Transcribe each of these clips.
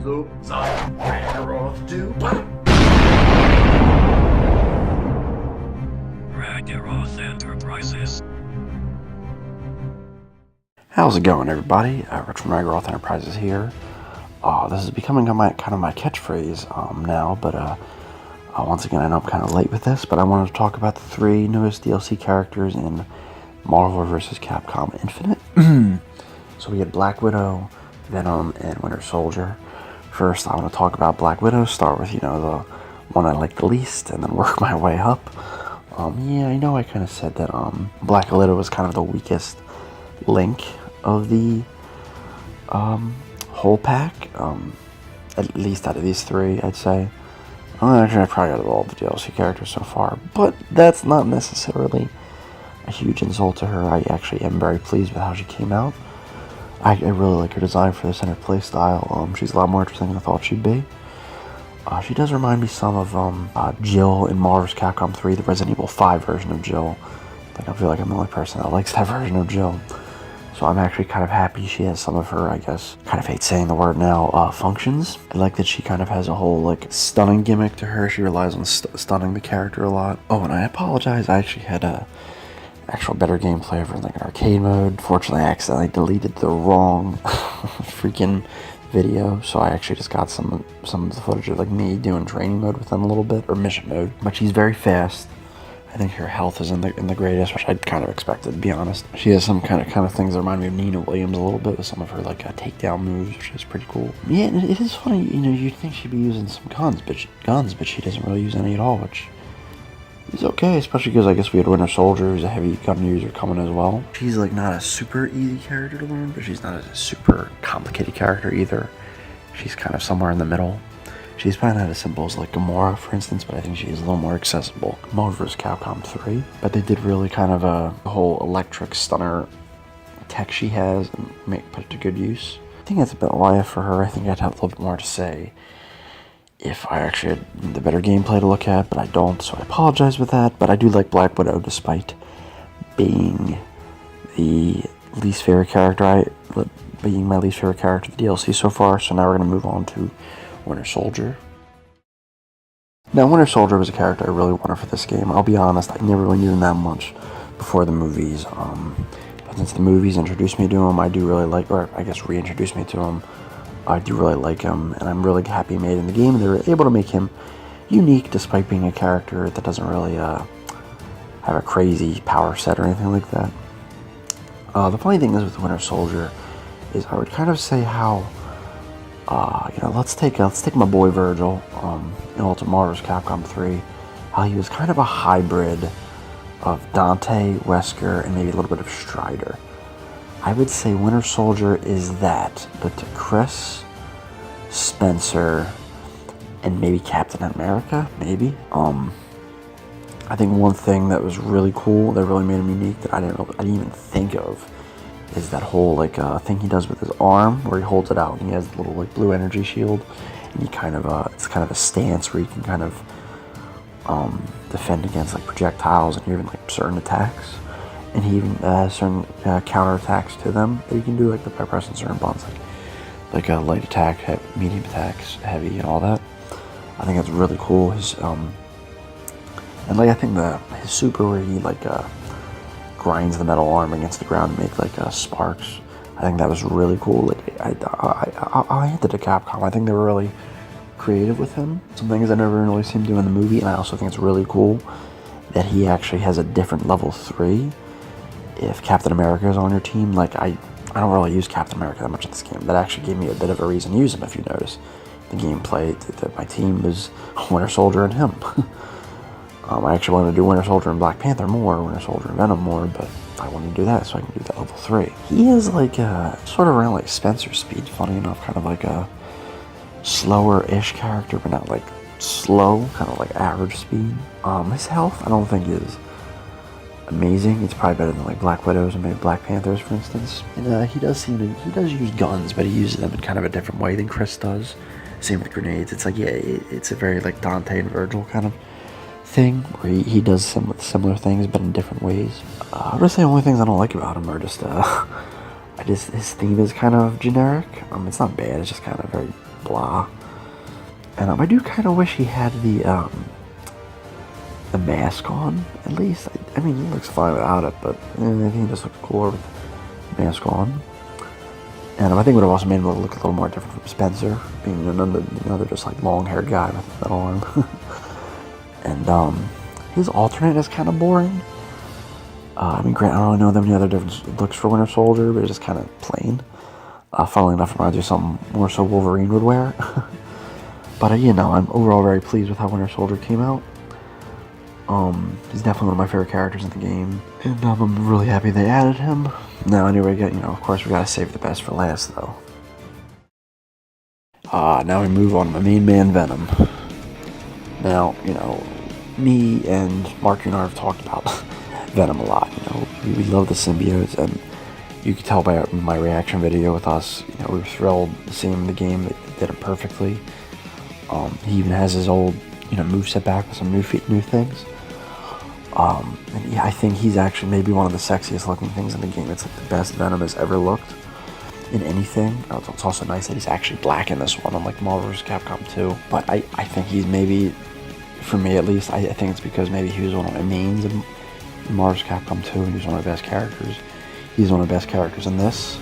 So, Ragiroth do. Ragiroth Enterprises. How's it going, everybody? Rich from Ragiroth Enterprises here. This is becoming kind of my catchphrase now, but once again, I know I'm kind of late with this, but I wanted to talk about the three newest DLC characters in Marvel vs. Capcom Infinite. So we had Black Widow, Venom, and Winter Soldier. First, I want to talk about Black Widow, start with, the one I like the least, and then work my way up. Yeah, I know I kind of said that Black Widow was kind of the weakest link of the whole pack, at least out of these three, I'd say. Actually, I probably out of all the DLC characters so far, but that's not necessarily a huge insult to her. I actually am very pleased with how she came out. I really like her design for this and her playstyle. She's a lot more interesting than I thought she'd be. She does remind me some of Jill in Marvel vs. Capcom 3, the Resident Evil 5 version of Jill. I feel like I'm the only person that likes that version of Jill. So I'm actually kind of happy she has some of her, I guess, kind of hate saying the word now, functions. I like that she kind of has a whole, stunning gimmick to her. She relies on stunning the character a lot. Oh, and I apologize, I actually had actual better gameplay for an arcade mode. Fortunately, I accidentally deleted the wrong freaking video, so I actually just got some of the footage of me doing training mode with them a little bit, or mission mode. But she's very fast. I think her health is in the greatest, which I'd kind of expected, to be honest. She has some kind of things that remind me of Nina Williams a little bit, with some of her takedown moves, which is pretty cool. Yeah, it is funny. You'd think she'd be using some guns, but she doesn't really use any at all, which is okay, especially because I guess we had Winter Soldier, who's a heavy gun user, coming as well. She's not a super easy character to learn, but she's not a super complicated character either. She's kind of somewhere in the middle. She's probably not as simple as Gamora, for instance, but I think she is a little more accessible. Marvel vs. Capcom 3, but they did really kind of a whole electric stunner tech she has and put it to good use. I think that's a bit light for her. I think I'd have a little bit more to say if I actually had the better gameplay to look at, but I don't, so I apologize with that. But I do like Black Widow, despite being the least favorite character, being my least favorite character of the DLC so far. So now we're going to move on to Winter Soldier. Now, Winter Soldier was a character I really wanted for this game. I'll be honest, I never really knew him that much before the movies. But since the movies introduced me to him, I do really like, or I guess reintroduced me to him. I do really like him, and I'm really happy he made in the game. They were able to make him unique, despite being a character that doesn't really have a crazy power set or anything like that. The funny thing is with Winter Soldier is I would kind of say how, let's take my boy Virgil, in Ultimate Marvel vs. Capcom 3, how he was kind of a hybrid of Dante, Wesker, and maybe a little bit of Strider. I would say Winter Soldier is that, but to Chris, Spencer, and maybe Captain America, maybe. I think one thing that was really cool, that really made him unique, that I didn't even think of, is that whole thing he does with his arm, where he holds it out and he has the little blue energy shield, and he kind of it's kind of a stance where you can kind of defend against projectiles and even certain attacks. And he even has certain counter attacks to them that you can do by pressing certain buttons, like a light attack, medium attacks, heavy, and all that. I think that's really cool. His and I think his super where he grinds the metal arm against the ground to make sparks. I think that was really cool. I hand it to Capcom. I think they were really creative with him. Some things I never really seen him do in the movie, and I also think it's really cool that he actually has a different level 3 if Captain America is on your team. I don't really use Captain America that much in this game. That actually gave me a bit of a reason to use him, if you notice. The gameplay, that my team was Winter Soldier and him. I actually wanted to do Winter Soldier and Black Panther more, Winter Soldier and Venom more, but I wanted to do that so I can do that level 3. He is sort of around Spencer's speed, funny enough, kind of a slower-ish character, but not slow, kind of average speed. His health, I don't think is amazing. It's probably better than Black Widows and maybe Black Panthers, for instance. And he does use guns, but he uses them in kind of a different way than Chris does. Same with grenades. It's it's a very Dante and Virgil kind of thing, where he does similar things, but in different ways. I would say the only things I don't like about him are just his theme is kind of generic. It's not bad. It's just kind of very blah. And I do kind of wish he had the mask on, at least. I mean, he looks fine without it, but I think he just looks cooler with the mask on. And I think it would have also made him look a little more different from Spencer, being another just like long-haired guy with a metal arm. And his alternate is kind of boring. I mean, Grant, I don't really know that many other different looks for Winter Soldier, but it's just kind of plain. Funnily enough, it reminds me of something more so Wolverine would wear. But you know, I'm overall very pleased with how Winter Soldier came out. He's definitely one of my favorite characters in the game, and I'm really happy they added him. Now, anyway, of course, we gotta save the best for last, though. Now we move on to my main man, Venom. Now, me and Mark and I have talked about Venom a lot. We love the symbiotes, and you could tell by my reaction video with us. We were thrilled seeing him in the game. They did it perfectly. He even has his old, moveset back with some new things. And yeah, I think he's actually maybe one of the sexiest looking things in the game. It's like the best Venom has ever looked in anything. It's also nice that he's actually black in this one, unlike Marvel vs. Capcom 2. But I think he's maybe, for me at least, I think it's because maybe he was one of my mains in Marvel vs. Capcom 2, and he was one of the best characters. He's one of the best characters in this.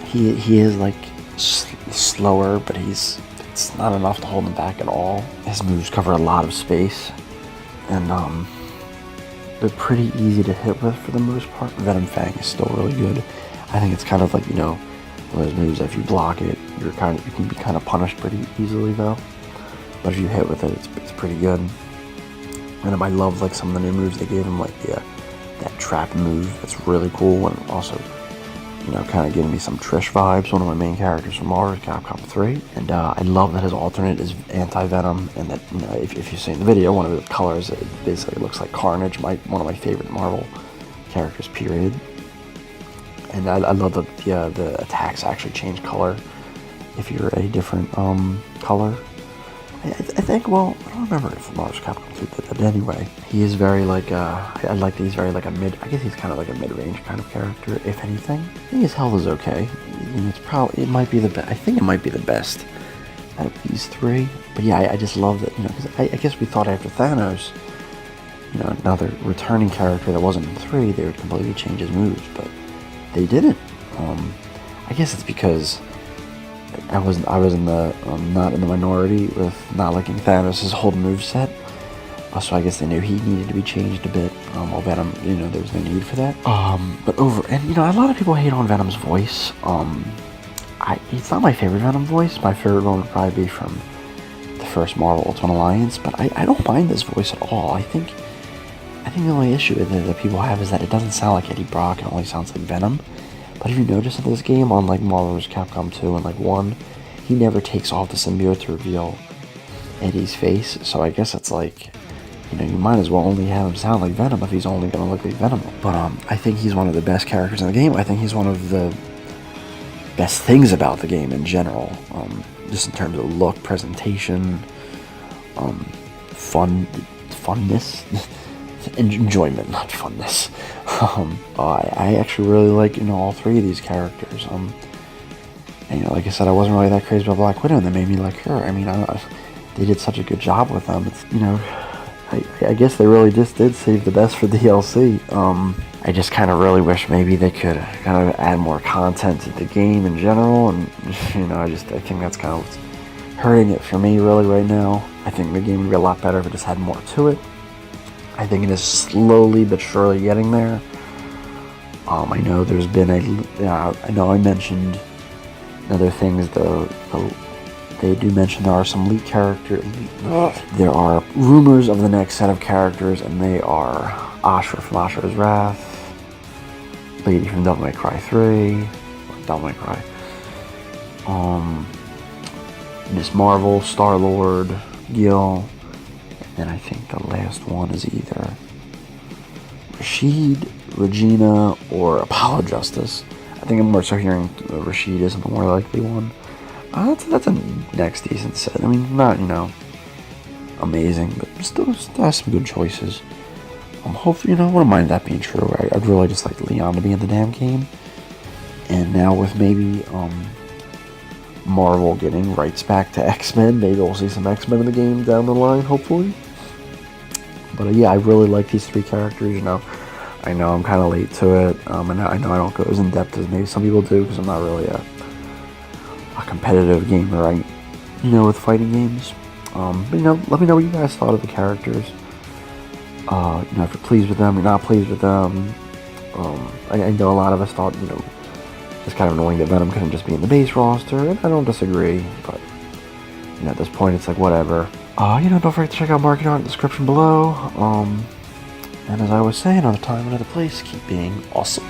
He is like slower, but it's not enough to hold him back at all. His moves cover a lot of space, and they're pretty easy to hit with for the most part. Venom Fang is still really good. I think it's kind of like, one of those moves that if you block it, you can be kind of punished pretty easily though. But if you hit with it, it's pretty good. And I love like some of the new moves they gave him, like that trap move. That's really cool, and also kind of giving me some Trish vibes, one of my main characters from Marvel vs. Capcom 3. And I love that his alternate is anti-Venom, and that, if you've seen the video, one of the colors, it basically looks like Carnage, one of my favorite Marvel characters, period. And I love that the attacks actually change color if you're a different color. I think, well, I don't remember if Marvel vs. Capcom 2 did that. Anyway, he is very like, I like that he's very like I guess he's kind of like a mid-range kind of character, if anything. I think his health is okay. It might be the best. I think it might be the best out of these three. But yeah, I just love that, because I guess we thought after Thanos, another returning character that wasn't in 3, they would completely change his moves, but they didn't. I guess it's because I was in the not in the minority with not liking Thanos' whole moveset. So I guess they knew he needed to be changed a bit. While Venom, there was no need for that. But a lot of people hate on Venom's voice. It's not my favorite Venom voice. My favorite one would probably be from the first Marvel Ultimate Alliance, but I don't mind this voice at all. I think the only issue that people have is that it doesn't sound like Eddie Brock, it only sounds like Venom. But if you notice in this game, on like Marvel vs. Capcom 2 and like 1, he never takes off the symbiote to reveal Eddie's face. So I guess it's like, you might as well only have him sound like Venom if he's only going to look like Venom. But I think he's one of the best characters in the game. I think he's one of the best things about the game in general. Just in terms of look, presentation, funness. Enjoyment, not funness. I actually really like all three of these characters. And like I said, I wasn't really that crazy about Black Widow, and they made me like her. I mean, they did such a good job with them. It's, I guess they really just did save the best for DLC. I just kind of really wish maybe they could kind of add more content to the game in general, and I think that's kind of what's hurting it for me really right now. I think the game would be a lot better if it just had more to it. I think it is slowly but surely getting there. I know there's been I know I mentioned other things, though. They do mention there are some leaked characters. There are rumors of the next set of characters, and they are Ashra from Ashra's Wrath, Lady from Devil May Cry 3, Devil May Cry, Miss Marvel, Star-Lord, Gil. And I think the last one is either Rashid, Regina, or Apollo Justice. I think I'm more so hearing Rashid is the more likely one. That's a next decent set. I mean, not, amazing, but still has some good choices. Hopefully, I wouldn't mind that being true. I'd really just like Leon to be in the damn game. And now with maybe Marvel getting rights back to X-Men. Maybe we'll see some X-Men in the game down the line, hopefully. But yeah, I really like these 3 characters. I know I'm kind of late to it. And I know I don't go as in depth as maybe some people do because I'm not really a competitive gamer. With fighting games. But let me know what you guys thought of the characters. If you're pleased with them, you're not pleased with them. I know a lot of us thought, it's kind of annoying that Venom couldn't just be in the base roster, and I don't disagree, but, at this point, it's like, whatever. Don't forget to check out marketing in the description below, and as I was saying, another time, another place, keep being awesome.